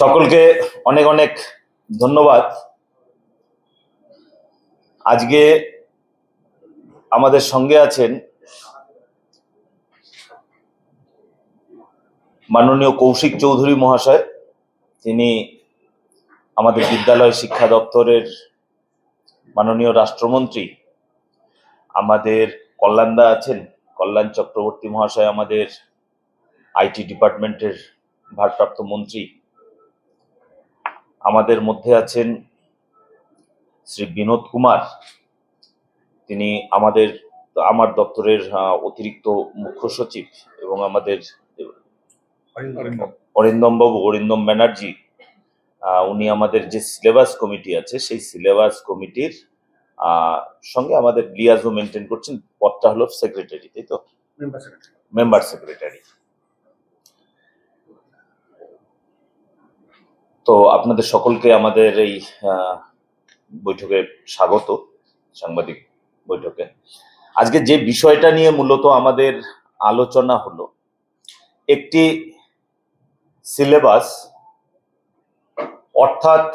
সকলকে অনেক অনেক ধন্যবাদ। আজকে আমাদের সঙ্গে আছেন মাননীয় কৌশিক চৌধুরী মহাশয়। তিনি আমাদের বিদ্যালয় শিক্ষা দপ্তরের মাননীয় রাষ্ট্রমন্ত্রী। আমাদের কল্যাণদা আছেন, কল্যাণ চক্রবর্তী মহাশয় আমাদের আইটি ডিপার্টমেন্টের ভারপ্রাপ্ত মন্ত্রী। আমাদের মধ্যে আছেন শ্রী বিনোদ কুমার, তিনি আমার দপ্তরের অতিরিক্ত মুখ্য সচিব, এবং আমাদের অরিন্দম ব্যানার্জি, উনি আমাদের যে সিলেবাস কমিটি আছে সেই সিলেবাস কমিটির সঙ্গে আমাদের লিয়াজও মেনটেন করছেন। পদটা হলো সেক্রেটারি, তাই তো? Member secretary. তো আপনাদের সকলকে আমাদের এই বৈঠকে স্বাগত, সাংবাদিক বৈঠকে। আজকে যে বিষয়টা নিয়ে মূলত আমাদের আলোচনা হলো, একটি সিলেবাস, অর্থাৎ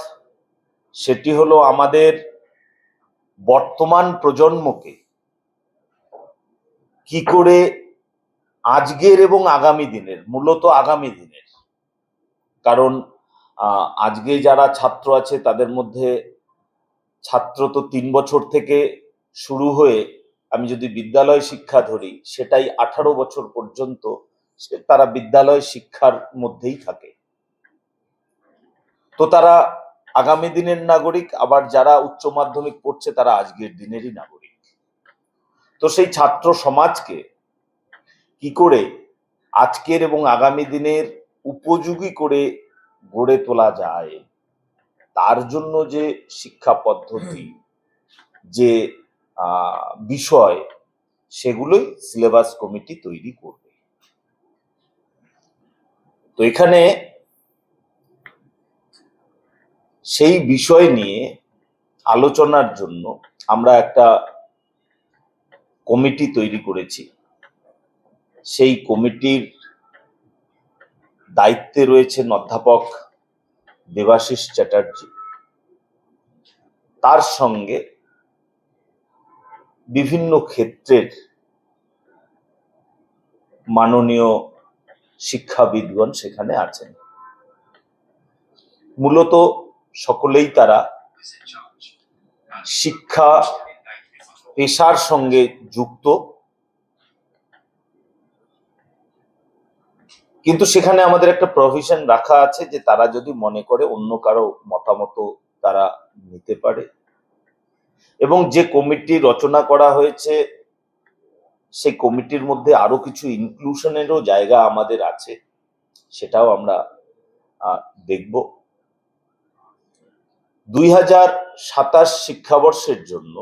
সেটি হলো আমাদের বর্তমান প্রজন্মকে কি করে আজকের এবং আগামী দিনের, মূলত আগামী দিনের, কারণ আজকে যারা ছাত্র আছে তাদের মধ্যে ছাত্র তো 3 বছর থেকে শুরু হয়ে, আমি যদি বিদ্যালয় শিক্ষা ধরি, সেটাই 18 বছর পর্যন্ত তারা বিদ্যালয় শিক্ষার মধ্যেই থাকে। তো তারা আগামী দিনের নাগরিক, আবার যারা উচ্চ মাধ্যমিক পড়ছে তারা আজকের দিনেরই নাগরিক। তো সেই ছাত্র সমাজকে কি করে আজকের এবং আগামী দিনের উপযোগী করে গড়ে তোলা যায়, তার জন্য যে শিক্ষা পদ্ধতি, যে বিষয়, সেগুলোই সিলেবাস কমিটি তৈরি করবে। তো এখানে সেই বিষয় নিয়ে আলোচনার জন্য আমরা একটা কমিটি তৈরি করেছি। সেই কমিটির দায়িত্বে রয়েছেন অধ্যাপক দেবাশিস চ্যাটার্জি। তার সঙ্গে বিভিন্ন ক্ষেত্রের মাননীয় শিক্ষাবিদগণ সেখানে আছেন। মূলত সকলেই তারা শিক্ষা পেশার সঙ্গে যুক্ত, কিন্তু সেখানে আমাদের একটা প্রভিশন রাখা আছে যে তারা যদি মনে করে অন্য কারো মতামত তারা নিতে পারে। এবং যে কমিটি রচনা করা হয়েছে সেই কমিটির মধ্যে আরো কিছু ইনক্লুশনেরও জায়গা আমাদের আছে, সেটাও আমরা দেখব। 2027 শিক্ষাবর্ষের জন্য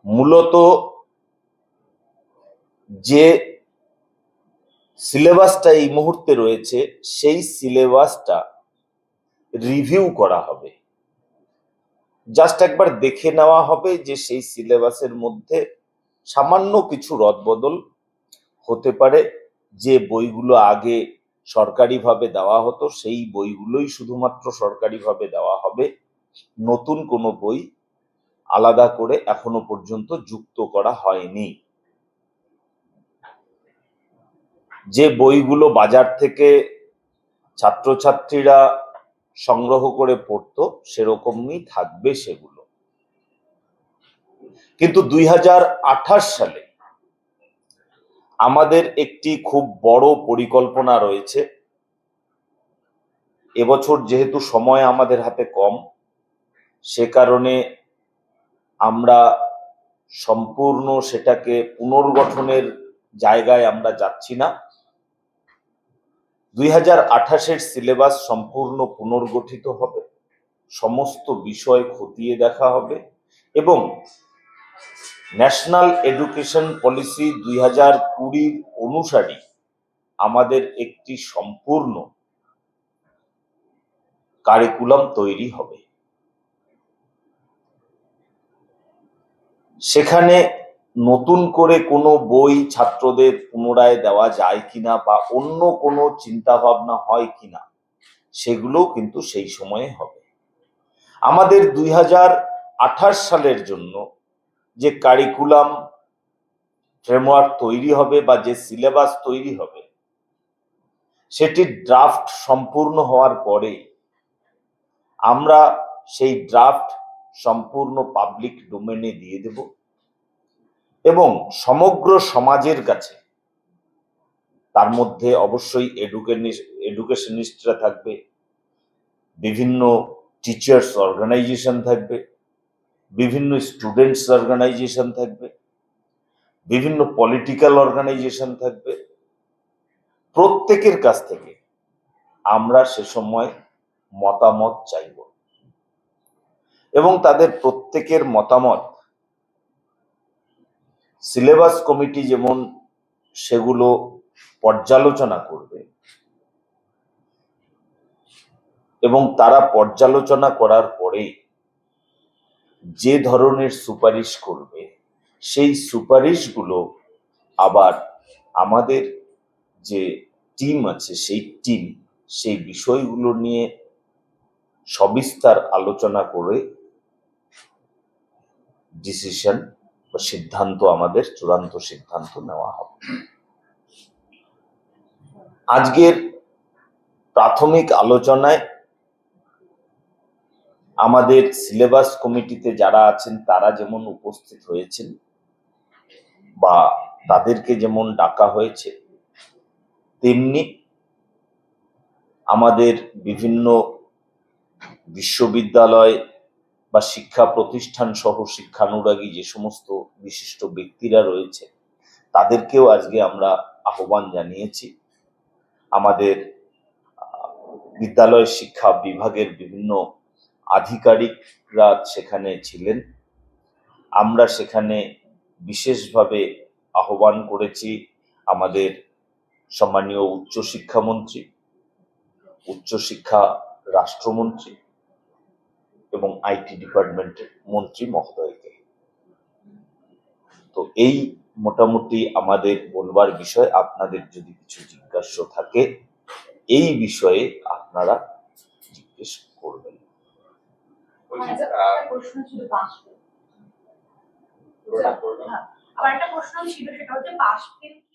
মূলত যে সিলেবাসটা এই মুহূর্তে রয়েছে সেই সিলেবাসটা রিভিউ করা হবে। জাস্ট একবার দেখে নেওয়া হবে যে সেই সিলেবাসের মধ্যে সামান্য কিছু রদবদল হতে পারে। যে বইগুলো আগে সরকারিভাবে দেওয়া হতো সেই বইগুলোই শুধুমাত্র সরকারিভাবে দেওয়া হবে, নতুন কোনো বই আলাদা করে এখনো পর্যন্ত যুক্ত করা হয়নি। যে বইগুলো বাজার থেকে ছাত্রছাত্রীরা সংগ্রহ করে পড়তো সেরকমই থাকবে সেগুলো। কিন্তু 2028 সালে আমাদের একটি খুব বড় পরিকল্পনা রয়েছে। এবছর যেহেতু সময় আমাদের হাতে কম, সে কারণে আমরা সম্পূর্ণ সেটাকে পুনর্গঠনের জায়গায় আমরা যাচ্ছি না। 2028-এর সিলেবাস সম্পূর্ণ পুনর্গঠিত হবে, সমস্ত বিষয় খতিয়ে দেখা হবে, এবং ন্যাশনাল এডুকেশন পলিসি 2020 অনুসারী আমাদের একটি সম্পূর্ণ কারিকুলাম তৈরি হবে। সেখানে নতুন করে কোনো বই ছাত্রদের পুনরায় দেওয়া যায় কিনা বা অন্য কোনো চিন্তা ভাবনা হয় কিনা সেগুলোও কিন্তু সেই সময়ে হবে। আমাদের 2028 সালের জন্য যে কারিকুলাম ফ্রেমওয়ার্ক তৈরি হবে বা যে সিলেবাস তৈরি হবে সেটির ড্রাফট সম্পূর্ণ হওয়ার পরে আমরা সেই ড্রাফট সম্পূর্ণ পাবলিক ডোমেনে দিয়ে দেব এবং সমগ্র সমাজের কাছে, তার মধ্যে অবশ্যই এডুকেশনিস্টরা থাকবে, বিভিন্ন টিচার্স অর্গানাইজেশন থাকবে, বিভিন্ন স্টুডেন্টস অর্গানাইজেশন থাকবে, বিভিন্ন পলিটিক্যাল অর্গানাইজেশন থাকবে। প্রত্যেকের কাছ থেকে আমরা সে সময় মতামত চাইব এবং তাদের প্রত্যেকের মতামত সিলেবাস কমিটি যেমন সেগুলো পর্যালোচনা করবে এবং তারা পর্যালোচনা করার পরে যে ধরনের সুপারিশ করবে সেই সুপারিশগুলো আবার আমাদের যে টিম আছে সেই টিম সেই বিষয়গুলো নিয়ে সবিস্তার আলোচনা করে ডিসিশন বা সিদ্ধান্ত, আমাদের চূড়ান্ত সিদ্ধান্ত নেওয়া হবে। আজকের প্রাথমিক আলোচনায় আমাদের সিলেবাস কমিটিতে যারা আছেন তারা যেমন উপস্থিত হয়েছেন বা তাদেরকে যেমন ডাকা হয়েছে, তেমনি আমাদের বিভিন্ন বিশ্ববিদ্যালয় বা শিক্ষা প্রতিষ্ঠান সহ শিক্ষানুরাগী যে সমস্ত বিশিষ্ট ব্যক্তিরা রয়েছে তাদেরকেও আজকে আমরা আহ্বান জানিয়েছি। আমাদের বিদ্যালয় শিক্ষা বিভাগের বিভিন্ন আধিকারিকরা সেখানে ছিলেন। আমরা সেখানে বিশেষভাবে আহ্বান করেছি আমাদের সম্মানীয় উচ্চশিক্ষামন্ত্রী, উচ্চশিক্ষা রাষ্ট্রমন্ত্রী এবং আইটি ডিপার্টমেন্টের মন্ত্রী মহোদয়কে। তো এই মোটামুটি আমাদের বলবার বিষয়। আপনাদের যদি কিছু জিজ্ঞাসা থাকে এই বিষয়ে আপনারা জিজ্ঞেস করবেন। প্রশ্ন ছিল আমার একটা প্রশ্ন ছিল, সেটা হচ্ছে পাশ ফেল কি